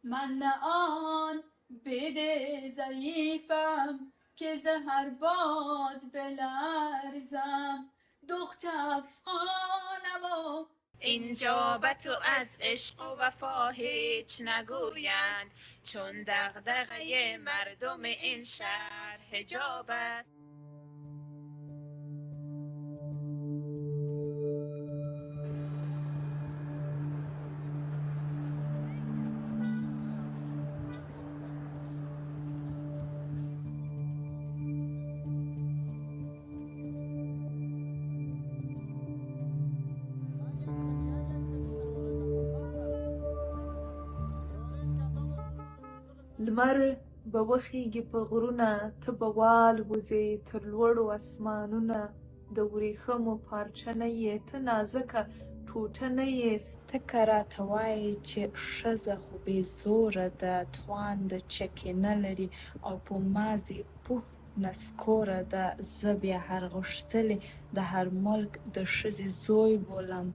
من نه آن بده ضعیفم که زهر باد بلرزم، دخت افغانم و اینجا به تو از عشق و وفا هیچ نگویند، چون دغدغه مردم این شهر حجاب است. لمر به وخیږي په غرونه، ته به والوځې تر لوړو اسمانونه. د وریښمو پارچه نه یې ته نازکه ټوټه نه یې. ته که راته وایې چې ښځه خو بې زوره ده، توان د چکې نه لري او په مازې پوه نسکوره ده، زه بیا هر غښتلې د هر ملک د ښځې زوی بولم.